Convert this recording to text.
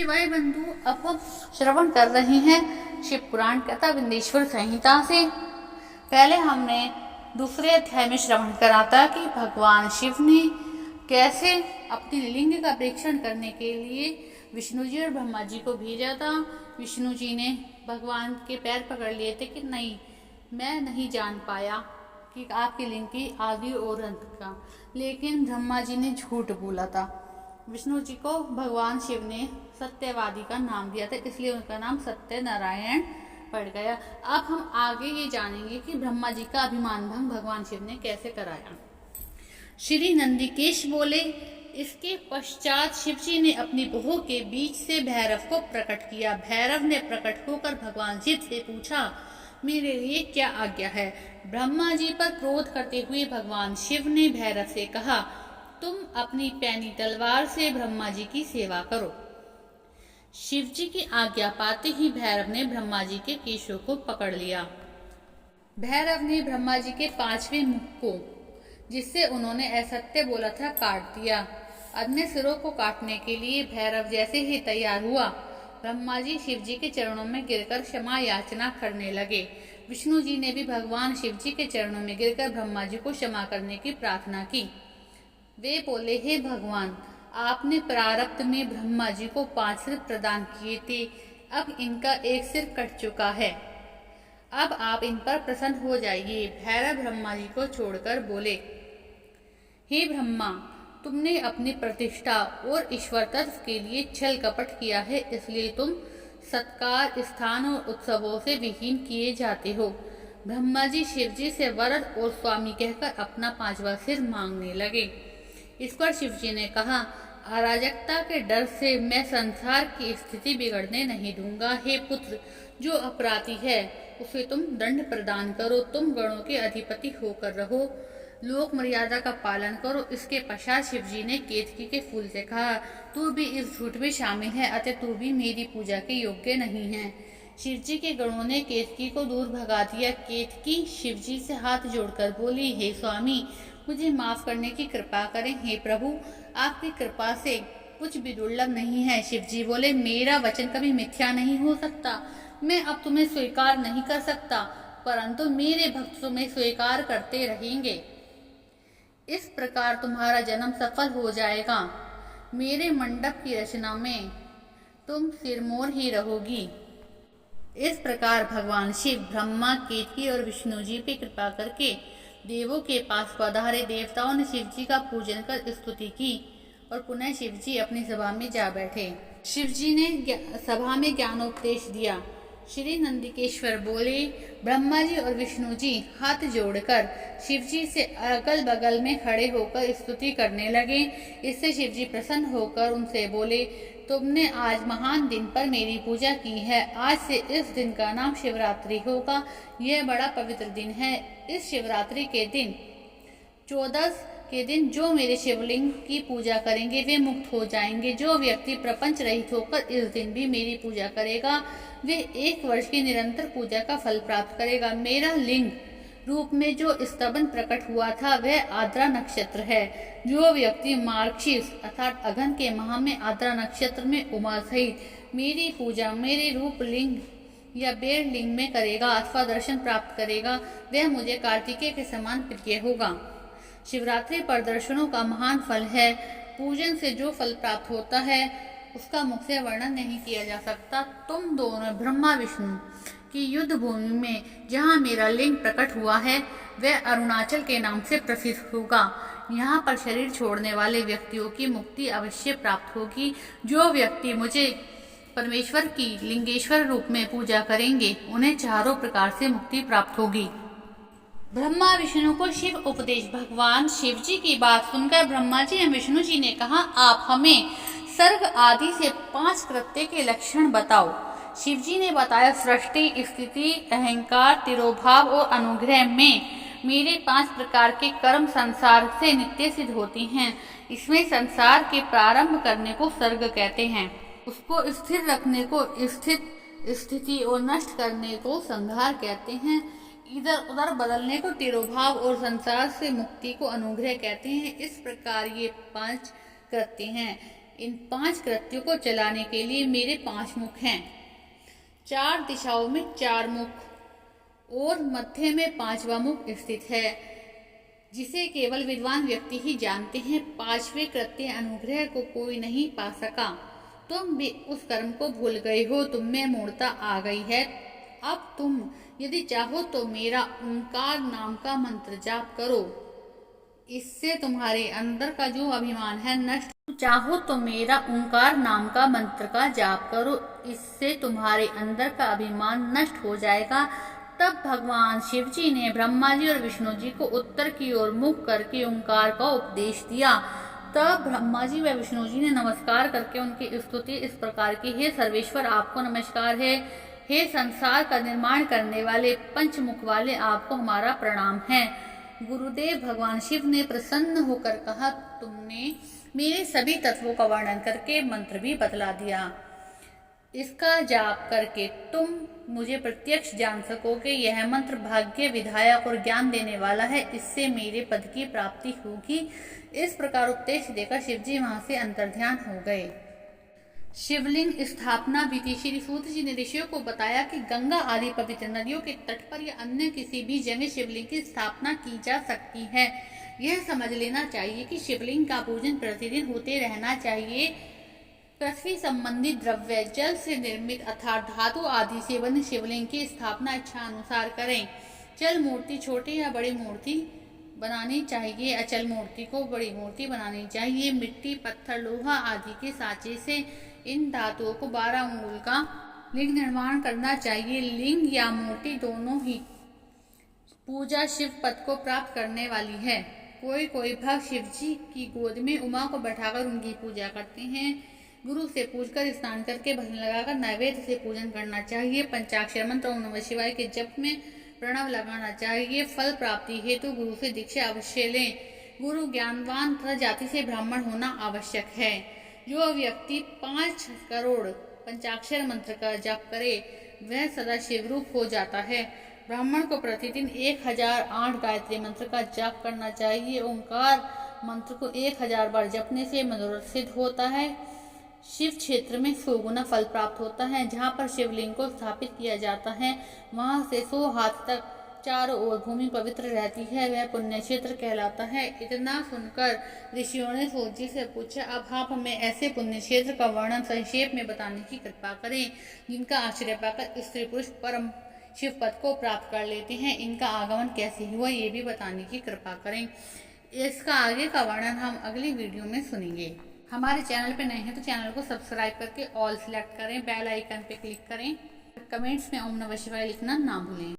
शिवाय बंधु, अब हम श्रवण कर रहे हैं शिव पुराण कथा विंदेश्वर संहिता से। पहले हमने दूसरे अध्याय में श्रवण करा था कि भगवान शिव ने कैसे अपनी लिंग का परीक्षण करने के लिए विष्णु जी और ब्रह्मा जी को भेजा था। विष्णु जी ने भगवान के पैर पकड़ लिए थे कि नहीं, मैं नहीं जान पाया कि आपकी लिंग की आदि और अंत का, लेकिन ब्रह्मा जी ने झूठ बोला था। विष्णु जी को भगवान शिव ने सत्यवादी का नाम दिया था, इसलिए उनका नाम सत्य नारायण पड़ गया। अब हम आगे ये जानेंगे कि ब्रह्मा जी का अभिमान भंग भगवान शिव ने कैसे कराया। श्री नंदिकेश बोले, इसके पश्चात शिव जी ने अपनी बहू के बीच से भैरव को प्रकट किया। भैरव ने प्रकट होकर भगवान शिव से पूछा, मेरे लिए क्या आज्ञा है। ब्रह्मा जी पर क्रोध करते हुए भगवान शिव ने भैरव से कहा, तुम अपनी पैनी तलवार से ब्रह्मा जी की सेवा करो। शिव जी की आज्ञा पाते ही भैरव ने ब्रह्मा जी के केशों को पकड़ लिया। भैरव ने ब्रह्मा जी के 5वें मुख को, जिससे उन्होंने असत्य बोला था, काट दिया। अन्य सिरों को काटने के लिए भैरव जैसे ही तैयार हुआ, ब्रह्मा जी शिव जी के चरणों में गिरकर क्षमा याचना करने लगे। विष्णु जी ने भी भगवान शिव जी के चरणों में गिरकर ब्रह्मा जी को क्षमा करने की प्रार्थना की। वे बोले, हे भगवान, आपने प्रारब्ध में ब्रह्मा जी को 5 सिर प्रदान किए थे, अब इनका 1 सिर कट चुका है, अब आप इन पर प्रसन्न हो जाइए। भैरव ब्रह्मा जी को छोड़कर बोले, हे ब्रह्मा, तुमने अपनी प्रतिष्ठा और ईश्वर तत्व के लिए छल कपट किया है, इसलिए तुम सत्कार, स्थान और उत्सवों से विहीन किए जाते हो। ब्रह्मा जी शिव जी से वरद और स्वामी कहकर अपना 5वां सिर मांगने लगे। इस पर शिव जी ने कहा, अराजकता के डर से मैं संसार की स्थिति बिगड़ने नहीं दूंगा। हे पुत्र, जो अपराधी है उसे तुम दंड प्रदान करो। तुम गणों के अधिपति होकर रहो, लोक मर्यादा का पालन करो। इसके पश्चात शिव जी ने केतकी के फूल से कहा, तू भी इस झूठ में शामिल है, अतः तू भी मेरी पूजा के योग्य नहीं है। शिव जी के गणों ने केतकी को दूर भगा दिया। केतकी शिव जी से हाथ जोड़कर बोली, हे स्वामी, मुझे माफ करने की कृपा करें। हे प्रभु, आपकी कृपा से कुछ भी दुर्लभ नहीं है। शिव जी बोले, मेरा वचन कभी मिथ्या नहीं हो सकता। मैं अब तुम्हें स्वीकार नहीं कर सकता, परंतु मेरे भक्त तुम्हें स्वीकार करते रहेंगे। इस प्रकार तुम्हारा जन्म सफल हो जाएगा। मेरे मंडप की रचना में तुम सिरमौर ही रहोगी। इस प्रकार भगवान शिव ब्रह्मा, केतकी और विष्णु जी पे कृपा करके देवों के पास पधारे। देवताओं ने शिव जी का पूजन कर स्तुति की और पुनः शिव जी अपनी सभा में जा बैठे। शिव जी ने सभा में ज्ञानोपदेश दिया। श्री नंदिकेश्वर बोले, ब्रह्मा जी और विष्णु जी हाथ जोड़कर शिव जी से अगल बगल में खड़े होकर स्तुति करने लगे। इससे शिव जी प्रसन्न होकर उनसे बोले, तुमने आज महान दिन पर मेरी पूजा की है। आज से इस दिन का नाम शिवरात्रि होगा। यह बड़ा पवित्र दिन है। इस शिवरात्रि के दिन 14 के दिन जो मेरे शिवलिंग की पूजा करेंगे वे मुक्त हो जाएंगे। जो व्यक्ति प्रपंच रहित होकर इस दिन भी मेरी पूजा करेगा, वे 1 वर्ष की निरंतर पूजा का फल प्राप्त करेगा। मेरा लिंग रूप में जो स्तवन प्रकट हुआ था वह आद्रा नक्षत्र है। जो व्यक्ति मार्गशीर्ष अर्थात अघन के माह में आद्रा नक्षत्र में उमा सहित मेरी पूजा मेरे रूप लिंग या बेर लिंग में करेगा अथवा दर्शन प्राप्त करेगा, वह मुझे कार्तिकेय के समान प्रिय होगा। शिवरात्रि पर दर्शनों का महान फल है। पूजन से जो फल प्राप्त होता है उसका मुख से वर्णन नहीं किया जा सकता। तुम दोनों ब्रह्मा विष्णु की युद्ध भूमि में जहाँ मेरा लिंग प्रकट हुआ है वह अरुणाचल के नाम से प्रसिद्ध होगा। यहाँ पर शरीर छोड़ने वाले व्यक्तियों की मुक्ति अवश्य प्राप्त होगी। जो व्यक्ति मुझे परमेश्वर की लिंगेश्वर रूप में पूजा करेंगे उन्हें चारों प्रकार से मुक्ति प्राप्त होगी। ब्रह्मा विष्णु को शिव उपदेश। भगवान शिव जी की बात सुनकर ब्रह्मा जी एवं विष्णु जी ने कहा, आप हमें सर्ग आदि से 5 कृत्य के लक्षण बताओ। शिव जी ने बताया, सृष्टि, स्थिति, अहंकार, तिरोभाव और अनुग्रह में मेरे 5 प्रकार के कर्म संसार से नित्य सिद्ध होती हैं। इसमें संसार के प्रारंभ करने को सर्ग कहते हैं, उसको स्थिर रखने को स्थिति और नष्ट करने को संहार कहते हैं, इधर उधर बदलने को तिरोभाव और संसार से मुक्ति को अनुग्रह कहते हैं। इस प्रकार ये 5 कृत्य हैं। इन 5 कृत्यों को चलाने के लिए मेरे 5 मुख हैं। 4 दिशाओं में 4 मुख और मध्य में 5वां मुख स्थित है, जिसे केवल विद्वान व्यक्ति ही जानते हैं। 5वें कृत्य अनुग्रह को कोई नहीं पा सका। तुम भी उस कर्म को भूल गए हो, तुम में मूढ़ता आ गई है। अब तुम यदि चाहो तो मेरा ओंकार नाम का मंत्र जाप करो, इससे तुम्हारे अंदर का जो अभिमान है नष्ट। चाहो तो मेरा ओंकार नाम का मंत्र का जाप करो, इससे तुम्हारे अंदर का अभिमान नष्ट हो जाएगा। तब भगवान शिव जी ने ब्रह्मा जी और विष्णु जी को उत्तर की ओर मुख करके ओंकार का उपदेश दिया। तब ब्रह्मा जी व विष्णु जी ने नमस्कार करके उनकी स्तुति इस प्रकार की, हे सर्वेश्वर आपको नमस्कार है। हे संसार का निर्माण करने वाले पंचमुख वाले आपको हमारा प्रणाम है। गुरुदेव भगवान शिव ने प्रसन्न होकर कहा, तुमने मेरे सभी तत्वों का वर्णन करके मंत्र भी बतला दिया। इसका जाप करके तुम मुझे प्रत्यक्ष जान सकोगे। यह मंत्र भाग्य, विधायक और ज्ञान देने वाला है, इससे मेरे पद की प्राप्ति होगी। इस प्रकार उपदेश देकर शिवजी वहां से अंतर्ध्यान हो गए। शिवलिंग स्थापना विधि। श्री सूत जी ने ऋषियों को बताया कि गंगा आदि पवित्र नदियों के तट पर या अन्य किसी भी जगह शिवलिंग की स्थापना की जा सकती है। यह समझ लेना चाहिए कि शिवलिंग का पूजन प्रतिदिन होते रहना चाहिए। पृथ्वी संबंधी द्रव्य, जल से निर्मित अर्थात धातु आदि से बने शिवलिंग की स्थापना इच्छा अनुसार करें। जल मूर्ति छोटी या बड़ी मूर्ति बनानी चाहिए। अचल मूर्ति को बड़ी मूर्ति बनानी चाहिए। मिट्टी, पत्थर, लोहा आदि के साँचे से इन धातुओं को 12 अंगुल का लिंग निर्माण करना चाहिए। लिंग या मूर्ति दोनों ही पूजा शिव पद को प्राप्त करने वाली है। कोई भक्त शिव जी की गोद में उमा को बैठाकर उनकी पूजा करते हैं। गुरु से पूछकर स्नान करके भजन लगाकर नैवेद्य से पूजन करना चाहिए। पंचाक्षर मंत्र ओम नमः शिवाय के जप में प्रणव लगाना चाहिए। फल प्राप्ति हेतु गुरु से दीक्षा अवश्य लें। गुरु ज्ञानवान तथा जाति से ब्राह्मण होना आवश्यक है। जो व्यक्ति 5 करोड़ पंचाक्षर मंत्र का जप करे वह सदा शिवरूप हो जाता है। ब्राह्मण को प्रतिदिन 1008 गायत्री मंत्र का जाप करना चाहिए। ओंकार मंत्र को 1000 बार जपने से मनोरथ सिद्ध होता है। शिव क्षेत्र में 100 गुना फल प्राप्त होता है। जहाँ पर शिवलिंग को स्थापित किया जाता है वहाँ से 100 हाथ तक चारों ओर भूमि पवित्र रहती है, वह पुण्य क्षेत्र कहलाता है। इतना सुनकर ऋषियों ने सूत जी से पूछा, अब आप हमें ऐसे पुण्य क्षेत्र का वर्णन संक्षेप में बताने की कृपा करें जिनका आश्रय पाकर स्त्री पुरुष परम शिव पद को प्राप्त कर लेते हैं। इनका आगमन कैसे हुआ ये भी बताने की कृपा करें। इसका आगे का वर्णन हम अगली वीडियो में सुनेंगे। हमारे चैनल पे नए हैं तो चैनल को सब्सक्राइब करके ऑल सिलेक्ट करें, बेल आइकन पे क्लिक करें। कमेंट्स में ओम नमः शिवाय लिखना ना भूलें।